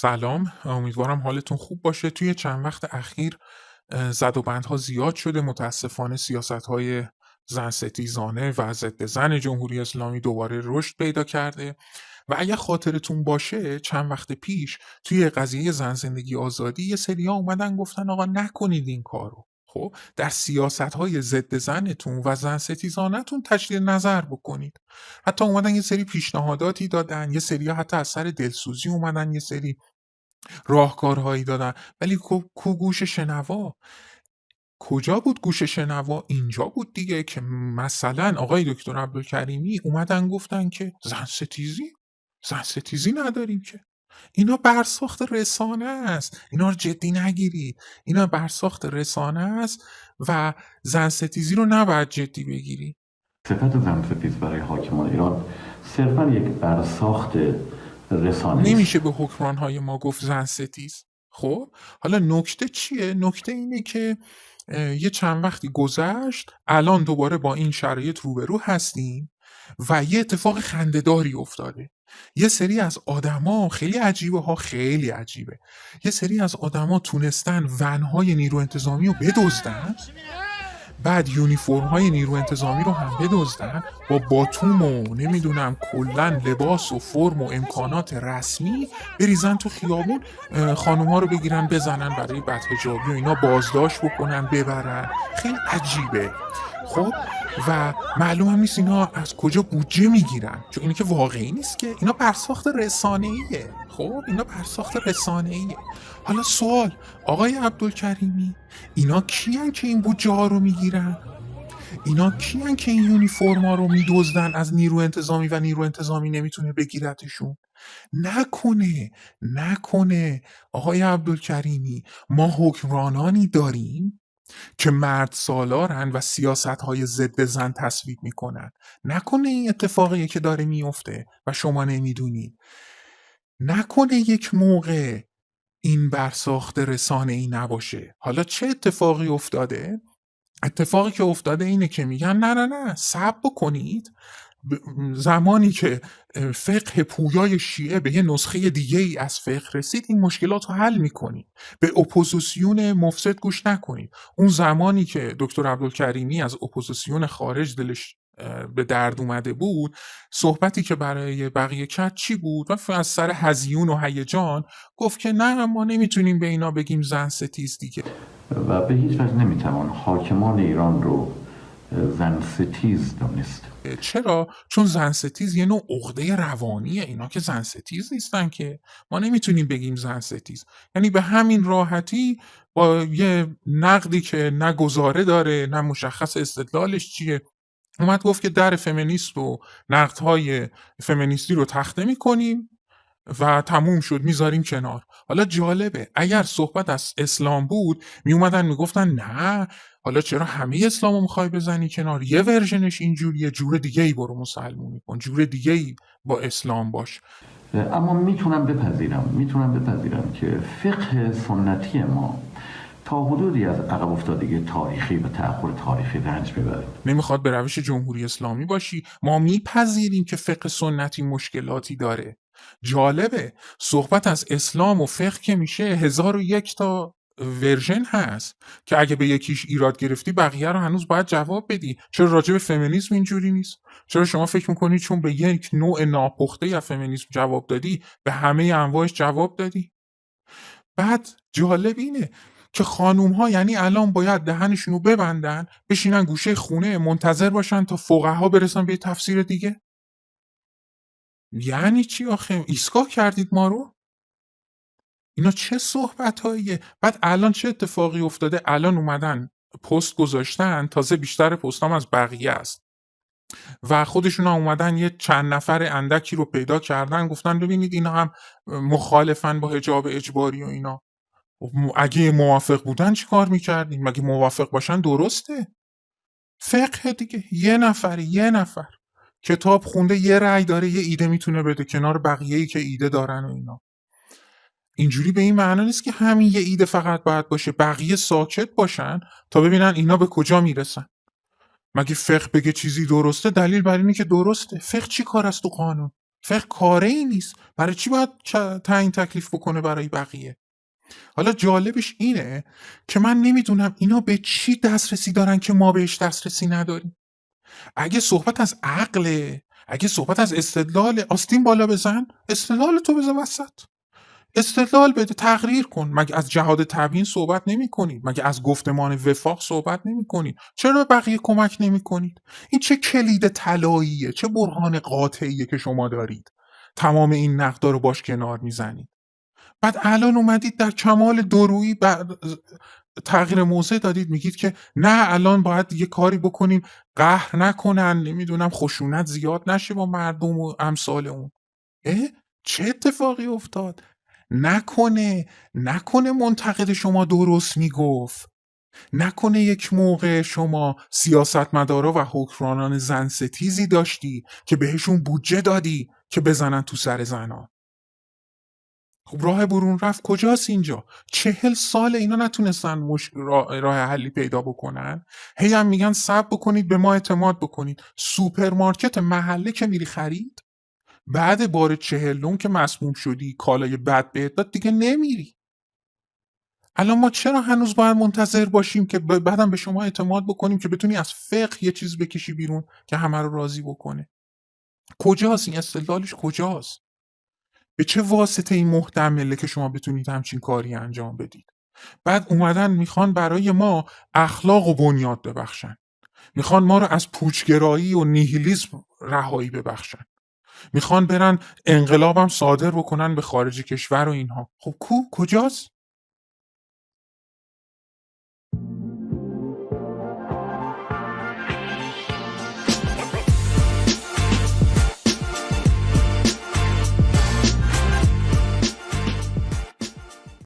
سلام، امیدوارم حالتون خوب باشه. توی چند وقت اخیر زد و بندها زیاد شده. متاسفانه سیاست‌های زن ستیزانه و ضد زن جمهوری اسلامی دوباره رشد پیدا کرده و اگه خاطرتون باشه چند وقت پیش توی قضیه زن زندگی آزادی یه سری‌ها اومدن گفتن آقا نکنید این کارو. خب در سیاست‌های ضد زنتون و زن ستیزانتون تجدید نظر بکنید. حتی اومدن یه سری پیشنهاداتی دادن، یه سری‌ها حتی از سر دلسوزی اومدن یه سری راهکارهایی دادن، ولی کو گوش شنوا؟ کجا بود گوش شنوا؟ اینجا بود دیگه که مثلا آقای دکتر عبدالکریمی اومدن گفتن که زن ستیزی نداریم که. اینا برساخت رسانه است، اینا رو جدی نگیرید. اینا برساخت رسانه است و زن ستیزی رو نباید جدی بگیری. صفت زن ستیز برای حاکمان ایران صرفا یک برساخت رسانه است. نمیشه به حکمرانهای ما گفت زن ستیز. خب حالا نکته چیه؟ نکته اینه که یه چند وقتی گذشت، الان دوباره با این شرایط روبرو هستیم و یه اتفاق خنده‌داری افتاده. یه سری از آدما خیلی عجیبه ها، خیلی عجیبه. یه سری از آدما تونستن ونهای نیرو انتظامی رو بدزدن، بعد یونیفرم های نیرو انتظامی رو هم بدزدن، با باتوم و نمیدونم کلا لباس و فرم و امکانات رسمی بریزن تو خیابون، خانوما رو بگیرن بزنن برای بدحجابی و اینا، بازداشت بکنن ببرن. خیلی عجیبه. خب و معلوم هم نیست اینا از کجا بودجه میگیرن، چون اینه که واقعی نیست که. اینا برساخت رسانه‌ایه. خب اینا برساخت رسانه‌ایه. حالا سوال آقای عبدالکریمی، اینا کیان که این بودجه ها رو میگیرن؟ اینا کیان که این یونیفرم ها رو میدزدن از نیرو انتظامی و نیرو انتظامی نمیتونه بگیرتشون؟ نکنه آقای عبدالکریمی ما حکمرانانی داریم که مرد سالارن و سیاست های ضد زن تصویب میکنن؟ نکنه این اتفاقیه که داره میفته و شما نمیدونید؟ نکنه یک موقع این برساخت رسانه‌ای نباشه؟ حالا چه اتفاقی افتاده؟ اتفاقی که افتاده اینه که میگن نه صبر بکنید. زمانی که فقه پویای شیعه به یه نسخه دیگه ای از فقه رسید، این مشکلات رو حل میکنید. به اپوزیسیون مفسد گوش نکنید. اون زمانی که دکتر عبدالکریمی از اپوزیسیون خارج دلش به درد اومده بود، صحبتی که برای بقیه کرد چی بود؟ و از سر هزیون و هیجان گفت که نه ما نمیتونیم به اینا بگیم زن ستیز دیگه و به هیچ وجه نمیتوان حاکمان ایران رو زن ستیز دانست. چرا؟ چون زن ستیز یه نوع عقده روانیه. اینا که زن ستیز نیستن که، ما نمیتونیم بگیم زن ستیز. یعنی به همین راحتی با یه نقدی که نه گزاره داره نه مشخص استدلالش چیه، اومد گفت که در فمینیست و نقدهای فمینیستی رو تخته میکنیم و تموم شد، میذاریم کنار. حالا جالبه اگر صحبت از اسلام بود میومدن میگفتن نه حالا چرا همه اسلامو میخوای بزنی کنار؟ یه ورژنش اینجوریه، جور دیگه ای برو مسلمونی کن، جور دیگه ای با اسلام باش. اما میتونم بپذیرم که فقه سنتی ما تا حدودی از عقب افتادگی تاریخی و تأخر تاریخی رنج میبره. نمیخواد به روش جمهوری اسلامی باشی. ما میپذیریم که فقه سنتی مشکلاتی داره. جالبه صحبت از اسلام و فقه که میشه 1001 تا ورژن هست که اگه به یکیش ایراد گرفتی بقیه رو هنوز باید جواب بدی. چرا راجع به فمینیسم اینجوری نیست؟ چرا شما فکر میکنی چون به یک نوع ناپخته از فمینیسم جواب دادی به همه انواعش جواب دادی؟ بعد جالب اینه که خانوم ها یعنی الان باید دهنشونو ببندن بشینن گوشه خونه منتظر باشن تا فقها برسن به تفسیر دیگه؟ یعنی چی آخه؟ ایستگاه کردید ما رو؟ اینا چه صحبتاییه؟ بعد الان چه اتفاقی افتاده؟ الان اومدن پست گذاشتن، تازه بیشتر پستام از بقیه است و خودشون هم اومدن یه چند نفر اندکی رو پیدا کردن گفتن ببینید اینا هم مخالفن با حجاب اجباری و اینا. اگه موافق بودن چی کار میکردیم؟ مگه موافق باشن درسته؟ فقه دیگه. یه نفر کتاب خونده یه رأی داره، یه ایده میتونه بده کنار بقیه‌ای که ایده دارن و اینا. اینجوری به این معنا نیست که همین یه ایده فقط باید باشه، بقیه ساکت باشن تا ببینن اینا به کجا میرسن. مگه فقه بگه چیزی درسته دلیل بر اینه که درسته؟ فقه چی کار است تو قانون؟ فقه کاره ای نیست. برای چی باید تعیین تکلیف بکنه برای بقیه؟ حالا جالبش اینه که من نمیدونم اینا به چی دسترسی دارن که ما بهش دسترسی نداریم. اگه صحبت از عقله، اگه صحبت از استدلال، آستین بالا بزن، استدلال تو بزن وسط، استدلال بده، تقریر کن. مگه از جهاد تبیین صحبت نمی کنید؟ مگه از گفتمان وفاق صحبت نمی کنید؟ چرا به بقیه کمک نمی کنید؟ این چه کلید طلاییه، چه برهان قاطعیه که شما دارید تمام این نقدا رو باش کنار میزنید. بعد الان اومدید در کمال دورویی تغییر موضع دادید، میگید که نه الان باید یه کاری بکنیم قهر نکنن، نمیدونم خشونت زیاد نشه با مردم و امثال اون. چه اتفاقی افتاد؟ نکنه منتقد شما درست میگفت، نکنه یک موقع شما سیاستمدارا و حکمرانان زن ستیزی داشتی که بهشون بودجه دادی که بزنن تو سر زنان. خب راه برون رفت کجاست اینجا؟ 40 سال اینا نتونستن راه حلی پیدا بکنن. هی هم میگن صبر بکنید، به ما اعتماد بکنید. سوپرمارکت محله که میری خرید، بعد بار 40 که مسموم شدی کالای بد بهت داد دیگه نمیری. الان ما چرا هنوز باید منتظر باشیم که بعدم به شما اعتماد بکنیم که بتونی از فقه یه چیز بکشی بیرون که همه رو راضی بکنه؟ کجاست این استدلالش؟ کجاست؟ به چه واسطه این محتمله که شما بتونید همچین کاری انجام بدید؟ بعد اومدن میخوان برای ما اخلاق و بنیاد ببخشن، میخوان ما رو از پوچگرایی و نیهیلیسم رهایی ببخشن، میخوان برن انقلابم صادر بکنن به خارج کشور و اینها. خب کجاست؟